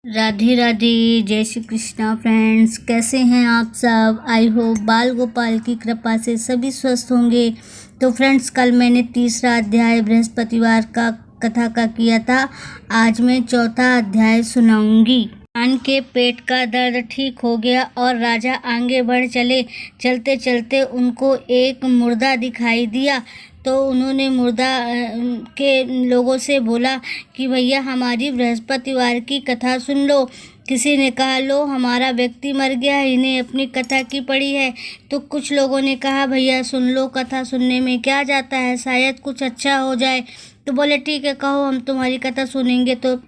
राधे राधे। जय श्री कृष्णा फ्रेंड्स, कैसे हैं आप सब। आई होप बाल गोपाल की कृपा से सभी स्वस्थ होंगे। तो फ्रेंड्स, कल मैंने तीसरा अध्याय बृहस्पतिवार का कथा का किया था। आज मैं चौथा अध्याय सुनाऊंगी। खान के पेट का दर्द ठीक हो गया और राजा आगे बढ़ चले। चलते चलते उनको एक मुर्दा दिखाई दिया तो उन्होंने मुर्दा के लोगों से बोला कि भैया हमारी बृहस्पतिवार की कथा सुन लो। किसी ने कहा, लो हमारा व्यक्ति मर गया, इन्हें अपनी कथा की पड़ी है। तो कुछ लोगों ने कहा, भैया सुन लो, कथा सुनने में क्या जाता है, शायद कुछ अच्छा हो जाए। तो बोले ठीक है, कहो, हम तुम्हारी कथा सुनेंगे। तो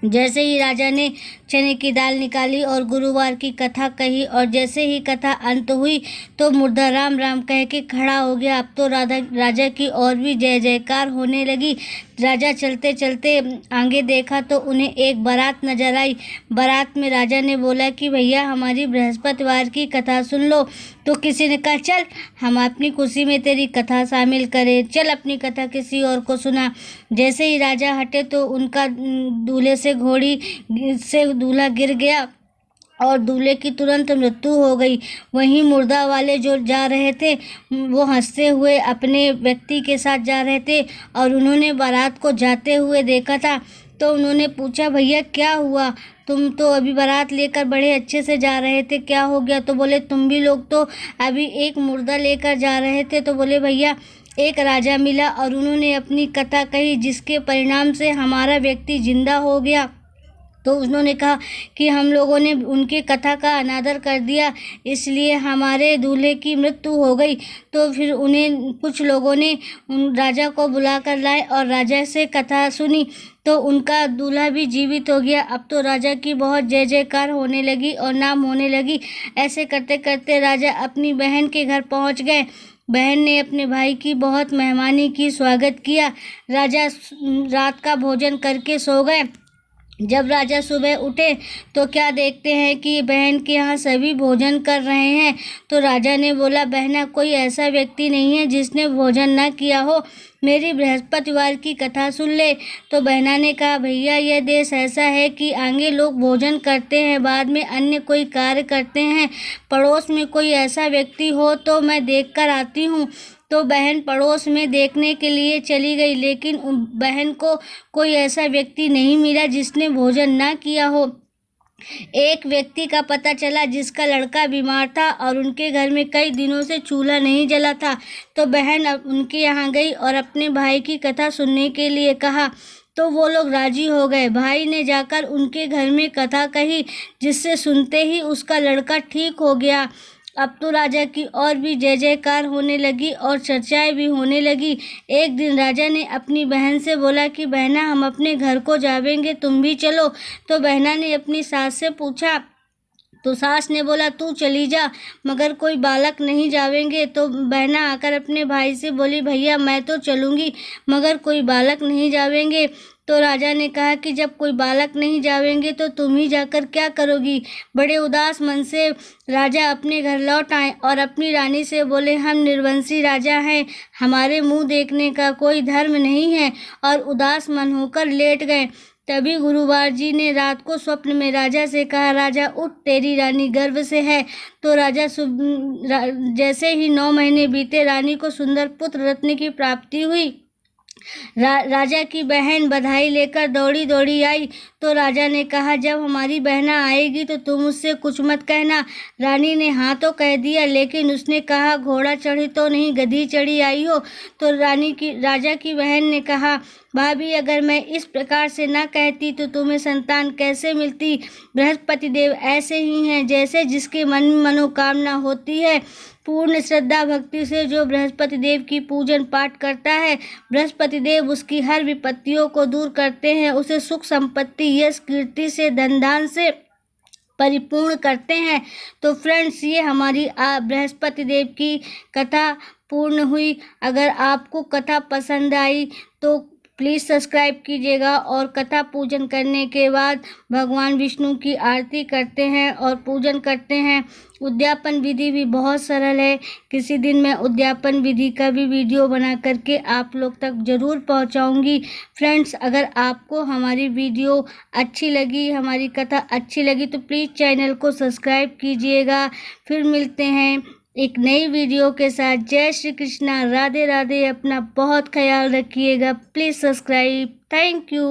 जैसे ही राजा ने चने की दाल निकाली और गुरुवार की कथा कही और जैसे ही कथा अंत हुई तो मुर्दा राम राम कह के खड़ा हो गया। अब तो राजा की और भी जय जयकार होने लगी। राजा चलते चलते आगे देखा तो उन्हें एक बारात नजर आई। बारात में राजा ने बोला कि भैया हमारी बृहस्पतिवार की कथा सुन लो। तो किसी ने कहा, चल हम अपनी खुशी में तेरी कथा शामिल करें, चल अपनी कथा किसी और को सुना। जैसे ही राजा हटे तो उनका दूल्हे से घोड़ी से दूल्हा गिर गया और दूल्हे की तुरंत मृत्यु हो गई। वहीं मुर्दा वाले जो जा रहे थे वो हंसते हुए अपने व्यक्ति के साथ जा रहे थे और उन्होंने बारात को जाते हुए देखा था। तो उन्होंने पूछा, भैया क्या हुआ, तुम तो अभी बारात लेकर बड़े अच्छे से जा रहे थे, क्या हो गया। तो बोले, तुम भी लोग तो अभी एक मुर्दा लेकर जा रहे थे। तो बोले, भैया एक राजा मिला और उन्होंने अपनी कथा कही जिसके परिणाम से हमारा व्यक्ति जिंदा हो गया। तो उन्होंने कहा कि हम लोगों ने उनकी कथा का अनादर कर दिया, इसलिए हमारे दूल्हे की मृत्यु हो गई। तो फिर उन्हें कुछ लोगों ने उन राजा को बुला कर लाए और राजा से कथा सुनी तो उनका दूल्हा भी जीवित हो गया। अब तो राजा की बहुत जय जयकार होने लगी और नाम होने लगी। ऐसे करते करते राजा अपनी बहन के घर पहुंच गए। बहन ने अपने भाई की बहुत मेहमानी की, स्वागत किया। राजा रात का भोजन करके सो गए। जब राजा सुबह उठे तो क्या देखते हैं कि बहन के यहाँ सभी भोजन कर रहे हैं। तो राजा ने बोला, बहना कोई ऐसा व्यक्ति नहीं है जिसने भोजन ना किया हो, मेरी बृहस्पतिवार की कथा सुन ले। तो बहना ने कहा, भैया यह देश ऐसा है कि आगे लोग भोजन करते हैं, बाद में अन्य कोई कार्य करते हैं। पड़ोस में कोई ऐसा व्यक्ति हो तो मैं देख कर आती हूँ। तो बहन पड़ोस में देखने के लिए चली गई, लेकिन बहन को कोई ऐसा व्यक्ति नहीं मिला जिसने भोजन ना किया हो। एक व्यक्ति का पता चला जिसका लड़का बीमार था और उनके घर में कई दिनों से चूल्हा नहीं जला था। तो बहन उनके यहाँ गई और अपने भाई की कथा सुनने के लिए कहा तो वो लोग राजी हो गए। भाई ने जाकर उनके घर में कथा कही जिससे सुनते ही उसका लड़का ठीक हो गया। अब तो राजा की और भी जय जयकार होने लगी और चर्चाएं भी होने लगी। एक दिन राजा ने अपनी बहन से बोला कि बहना हम अपने घर को जावेंगे, तुम भी चलो। तो बहना ने अपनी सास से पूछा तो सास ने बोला, तू चली जा, मगर कोई बालक नहीं जावेंगे। तो बहना आकर अपने भाई से बोली, भैया मैं तो चलूँगी मगर कोई बालक नहीं जावेंगे। तो राजा ने कहा कि जब कोई बालक नहीं जावेंगे तो तुम ही जाकर क्या करोगी। बड़े उदास मन से राजा अपने घर लौट आए और अपनी रानी से बोले, हम निर्वंशी राजा हैं, हमारे मुंह देखने का कोई धर्म नहीं है, और उदास मन होकर लेट गए। तभी गुरुवार जी ने रात को स्वप्न में राजा से कहा, राजा उठ, तेरी रानी गर्भ से है। तो राजा जैसे ही 9 महीने बीते, रानी को सुंदर पुत्र रत्न की प्राप्ति हुई। राजा की बहन बधाई लेकर दौड़ी दौड़ी आई। तो राजा ने कहा, जब हमारी बहना आएगी तो तुम उससे कुछ मत कहना। रानी ने हाँ तो कह दिया, लेकिन उसने कहा, घोड़ा चढ़ी तो नहीं गधी चढ़ी आई हो। तो राजा की बहन ने कहा, भाभी अगर मैं इस प्रकार से ना कहती तो तुम्हें संतान कैसे मिलती। बृहस्पति देव ऐसे ही हैं, जैसे जिसके मन में मनोकामना होती है। पूर्ण श्रद्धा भक्ति से जो बृहस्पति देव की पूजन पाठ करता है, बृहस्पति देव उसकी हर विपत्तियों को दूर करते हैं, उसे सुख संपत्ति यश कीर्ति से धन धान से परिपूर्ण करते हैं। तो फ्रेंड्स, ये हमारी बृहस्पति देव की कथा पूर्ण हुई। अगर आपको कथा पसंद आई तो प्लीज़ सब्सक्राइब कीजिएगा। और कथा पूजन करने के बाद भगवान विष्णु की आरती करते हैं और पूजन करते हैं। उद्यापन विधि भी बहुत सरल है। किसी दिन मैं उद्यापन विधि का भी वीडियो बना करके आप लोग तक ज़रूर पहुंचाऊंगी। फ्रेंड्स, अगर आपको हमारी वीडियो अच्छी लगी, हमारी कथा अच्छी लगी तो प्लीज़ चैनल को सब्सक्राइब कीजिएगा। फिर मिलते हैं एक नई वीडियो के साथ। जय श्री कृष्णा, राधे राधे। अपना बहुत ख्याल रखिएगा। Please subscribe. Thank you.